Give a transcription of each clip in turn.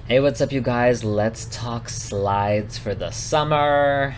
Hey, what's up, you guys? Let's talk slides for the summer.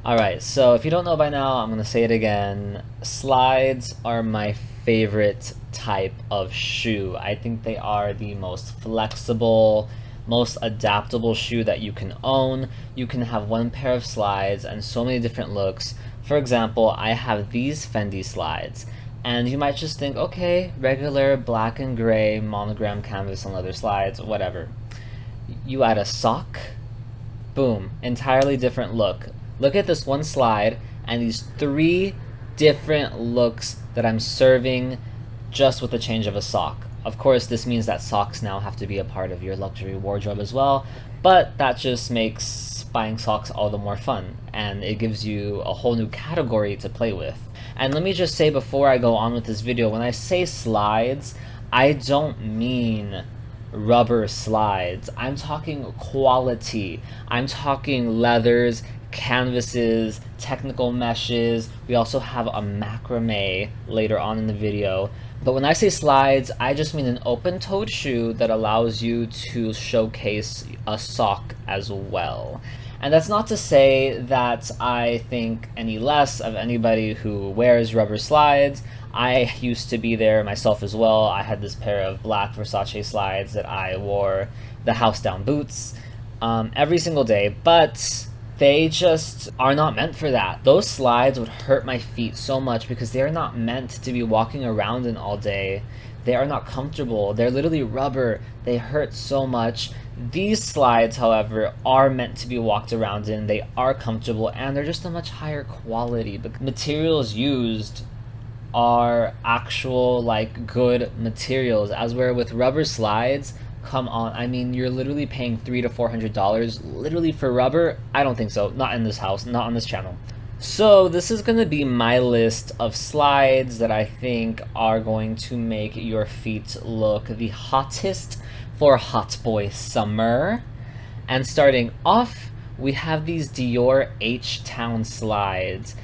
Alright, so if you don't know by now, I'm gonna say it again. Slides are my favorite type of shoe. I think they are the most flexible, most adaptable shoe that you can own. You can have one pair of slides and so many different looks. For example, I have these Fendi slides. And you might just think, okay, regular black and gray monogram canvas and leather slides, whatever. You add a sock, boom, entirely different look. Look at this one slide and these three different looks that I'm serving just with the change of a sock. Of course, this means that socks now have to be a part of your luxury wardrobe as well, but that just makes buying socks all the more fun, and it gives you a whole new category to play with. And let me just say before I go on with this video, when I say slides, I don't mean rubber slides. I'm talking quality. I'm talking leathers, canvases, technical meshes. We also have a macrame later on in the video. But when I say slides, I just mean an open-toed shoe that allows you to showcase a sock as well. And that's not to say that I think any less of anybody who wears rubber slides. I used to be there myself as well. I had this pair of black Versace slides that I wore the house down boots every single day, but they just are not meant for that. Those slides would hurt my feet so much because they're not meant to be walking around in all day. They are not comfortable. They're literally rubber. They hurt so much. These slides, however, are meant to be walked around in. They are comfortable and they're just a much higher quality. The materials used are actual, like, good materials, as where with rubber slides, come on, I mean, you're literally paying $300 to $400 literally for rubber. I don't think so. Not in this house, not on this channel. So this is going to be my list of slides that I think are going to make your feet look the hottest for hot boy summer. And starting off, we have these Dior H-Town slides.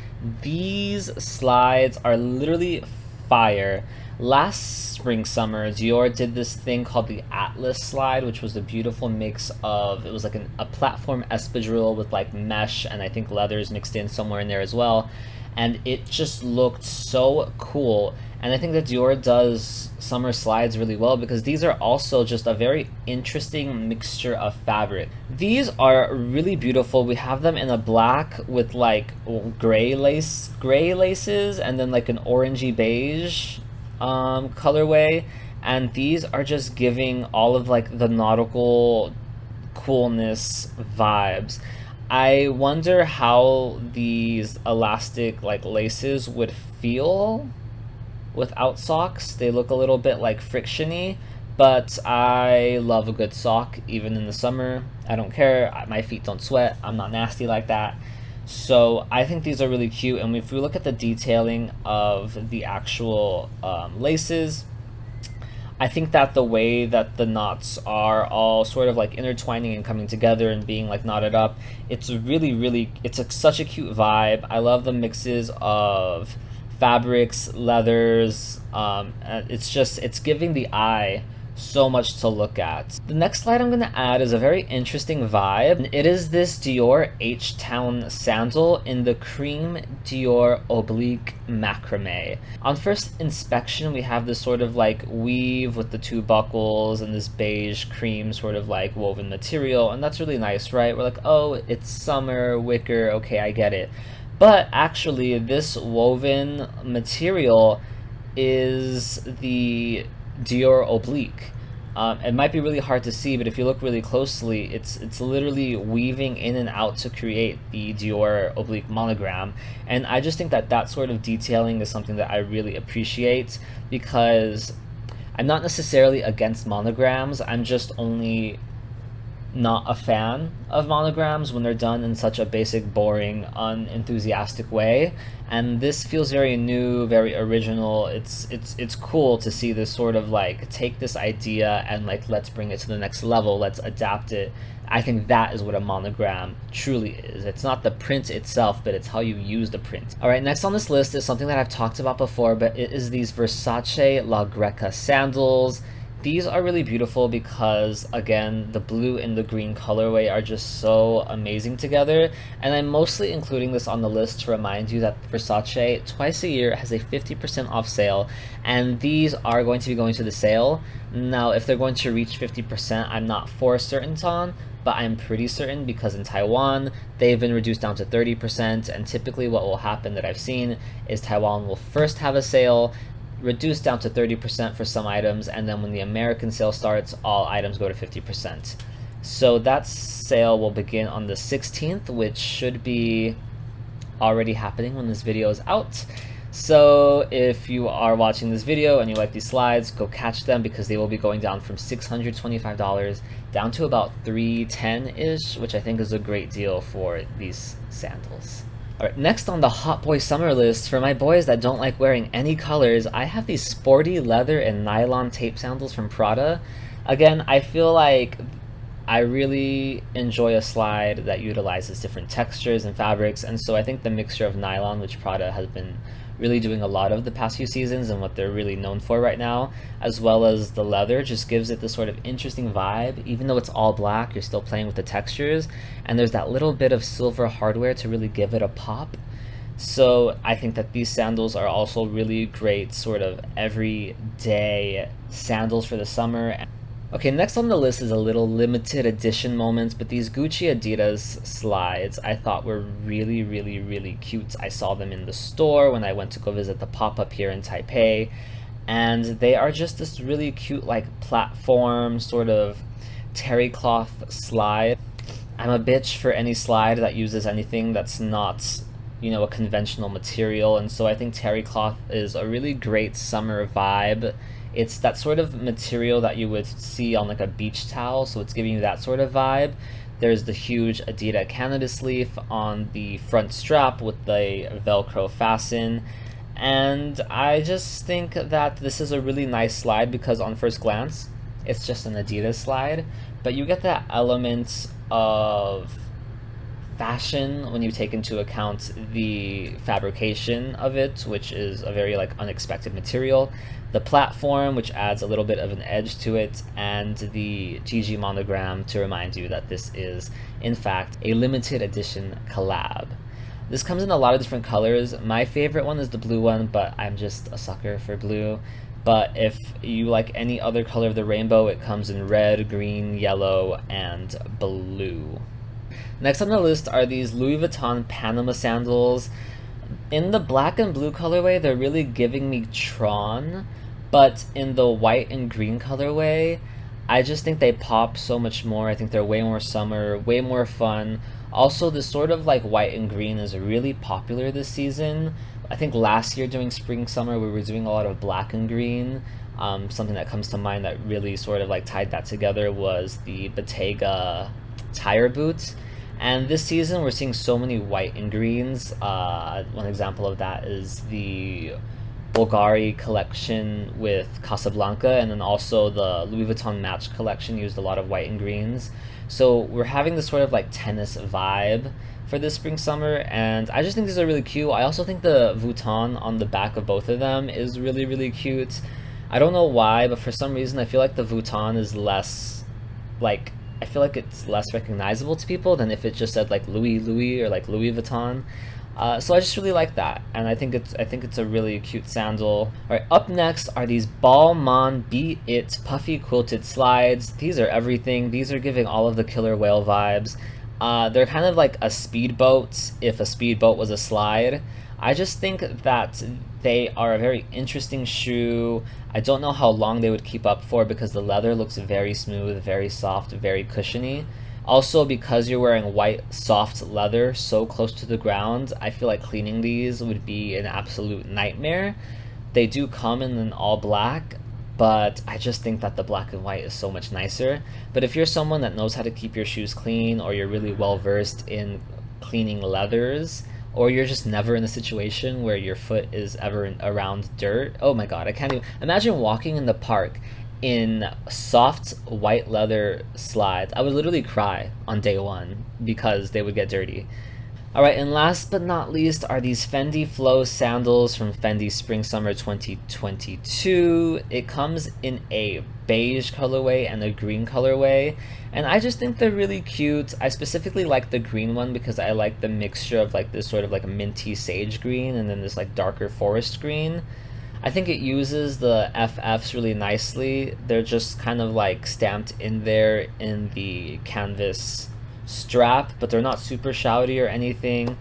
These slides are literally fire. Last spring summer, Dior did this thing called the Atlas slide, which was a beautiful mix of, it was like a platform espadrille with like mesh and I think leathers mixed in somewhere in there as well. And it just looked so cool. And I think that Dior does summer slides really well because these are also just a very interesting mixture of fabric. These are really beautiful. We have them in a black with like gray laces and then like an orangey beige colorway, and these are just giving all of like the nautical coolness vibes. I wonder how these elastic like laces would feel without socks. They look a little bit like frictiony, but I love a good sock even in the summer. I don't care. My feet don't sweat. I'm not nasty like that. So I think these are really cute, and if we look at the detailing of the actual laces, I think that the way that the knots are all sort of like intertwining and coming together and being like knotted up, it's really, it's such a cute vibe. I love the mixes of fabrics, leathers. It's giving the eye so much to look at. The next slide I'm going to add is a very interesting vibe. It is this Dior H-Town sandal in the cream Dior oblique macrame. On first inspection, we have this sort of like weave with the two buckles and this beige cream sort of like woven material, and that's really nice, right? We're like, oh, it's summer, wicker, okay, I get it. But actually, this woven material is the Dior oblique. It might be really hard to see, but if you look really closely, it's literally weaving in and out to create the Dior oblique monogram. And I just think that that sort of detailing is something that I really appreciate, because I'm not necessarily against monograms. I'm just only not a fan of monograms when they're done in such a basic, boring, unenthusiastic way. And this feels very new, very original. It's cool to see this sort of like take this idea and like let's bring it to the next level. Let's adapt it. I think that is what a monogram truly is. It's not the print itself, but it's how you use the print. All right, next on this list is something that I've talked about before, but it is these Versace La Greca sandals. These are really beautiful because, again, the blue and the green colorway are just so amazing together. And I'm mostly including this on the list to remind you that Versace twice a year has a 50% off sale, and these are going to be going to the sale. Now, if they're going to reach 50%, I'm not for certain on, but I'm pretty certain because in Taiwan, they've been reduced down to 30%, and typically what will happen that I've seen is Taiwan will first have a sale, reduced down to 30% for some items, and then when the American sale starts, all items go to 50%. So that sale will begin on the 16th, which should be already happening when this video is out. So if you are watching this video and you like these slides, go catch them because they will be going down from $625 down to about $310-ish, which I think is a great deal for these sandals. Alright, next on the Hot Boy Summer list, for my boys that don't like wearing any colors, I have these sporty leather and nylon tape sandals from Prada. Again, I feel like I really enjoy a slide that utilizes different textures and fabrics, and so I think the mixture of nylon, which Prada has been really doing a lot of the past few seasons and what they're really known for right now, as well as the leather, just gives it this sort of interesting vibe. Even though it's all black, you're still playing with the textures, and there's that little bit of silver hardware to really give it a pop. So I think that these sandals are also really great sort of everyday sandals for the summer. Okay, next on the list is a little limited edition moments, but these Gucci Adidas slides I thought were really, really, really cute. I saw them in the store when I went to go visit the pop-up here in Taipei, and they are just this really cute like platform sort of terry cloth slide. I'm a bitch for any slide that uses anything that's not, you know, a conventional material, and so I think terry cloth is a really great summer vibe. It's that sort of material that you would see on like a beach towel, so it's giving you that sort of vibe. There's the huge Adidas Canada sleeve on the front strap with the Velcro fasten, and I just think that this is a really nice slide because on first glance, it's just an Adidas slide, but you get that element of fashion when you take into account the fabrication of it, which is a very like unexpected material, the platform, which adds a little bit of an edge to it, and the GG monogram to remind you that this is in fact a limited edition collab. This comes in a lot of different colors. My favorite one is the blue one, but I'm just a sucker for blue. But if you like any other color of the rainbow, it comes in red, green, yellow, and blue. Next on the list are these Louis Vuitton Panama sandals. In the black and blue colorway, they're really giving me Tron, but in the white and green colorway, I just think they pop so much more. I think they're way more summer, way more fun. Also, this sort of like white and green is really popular this season. I think last year during spring summer we were doing a lot of black and green. Something that comes to mind that really sort of like tied that together was the Bottega tire boots. And this season we're seeing so many white and greens. One example of that is the Bulgari collection with Casablanca, and then also the Louis Vuitton Match collection used a lot of white and greens. So we're having this sort of like tennis vibe for this spring summer, and I just think these are really cute. I also think the Vuitton on the back of both of them is really, really cute. I don't know why, but for some reason I feel like the Vuitton is less like, I feel like it's less recognizable to people than if it just said like Louis or like Louis Vuitton. So I just really like that, and I think it's a really cute sandal. Alright, up next are these Balmain Beat It puffy quilted slides. These are everything. These are giving all of the killer whale vibes. They're kind of like a speedboat if a speedboat was a slide. I just think that they are a very interesting shoe. I don't know how long they would keep up for because the leather looks very smooth, very soft, very cushiony. Also, because you're wearing white, soft leather so close to the ground, I feel like cleaning these would be an absolute nightmare. They do come in an all black, but I just think that the black and white is so much nicer. But if you're someone that knows how to keep your shoes clean, or you're really well versed in cleaning leathers, or you're just never in a situation where your foot is ever around dirt, oh my god, I can't even imagine walking in the park in soft white leather slides. I would literally cry on day one because they would get dirty. Alright, and last but not least are these Fendi Flow sandals from Fendi Spring Summer 2022. It comes in a beige colorway and a green colorway, and I just think they're really cute. I specifically like the green one because I like the mixture of like this sort of like a minty sage green and then this like darker forest green. I think it uses the FFs really nicely. They're just kind of like stamped in there in the canvas strap, but they're not super shouty or anything.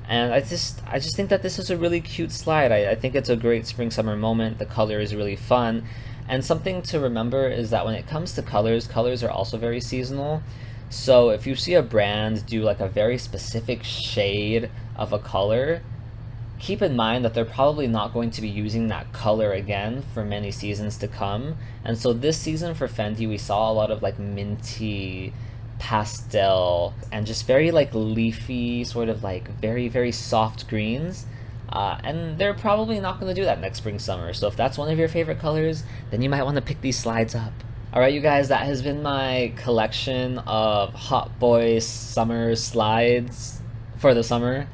And I just think that this is a really cute slide. I think it's a great spring summer moment. The color is really fun. And something to remember is that when it comes to colors, colors are also very seasonal. So if you see a brand do like a very specific shade of a color, keep in mind that they're probably not going to be using that color again for many seasons to come. And so this season for Fendi, we saw a lot of like minty, pastel, and just very like leafy, sort of like very soft greens. And they're probably not going to do that next spring summer. So if that's one of your favorite colors, then you might want to pick these slides up. Alright you guys, that has been my collection of Hot Boy summer slides for the summer.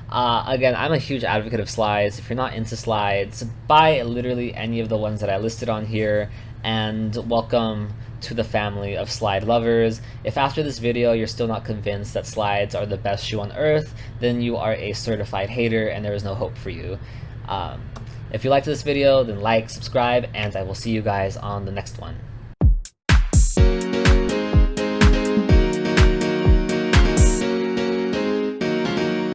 Again, I'm a huge advocate of slides. If you're not into slides, buy literally any of the ones that I listed on here, and welcome to the family of slide lovers. If after this video you're still not convinced that slides are the best shoe on earth, then you are a certified hater and there is no hope for you. If you liked this video, then like, subscribe, and I will see you guys on the next one.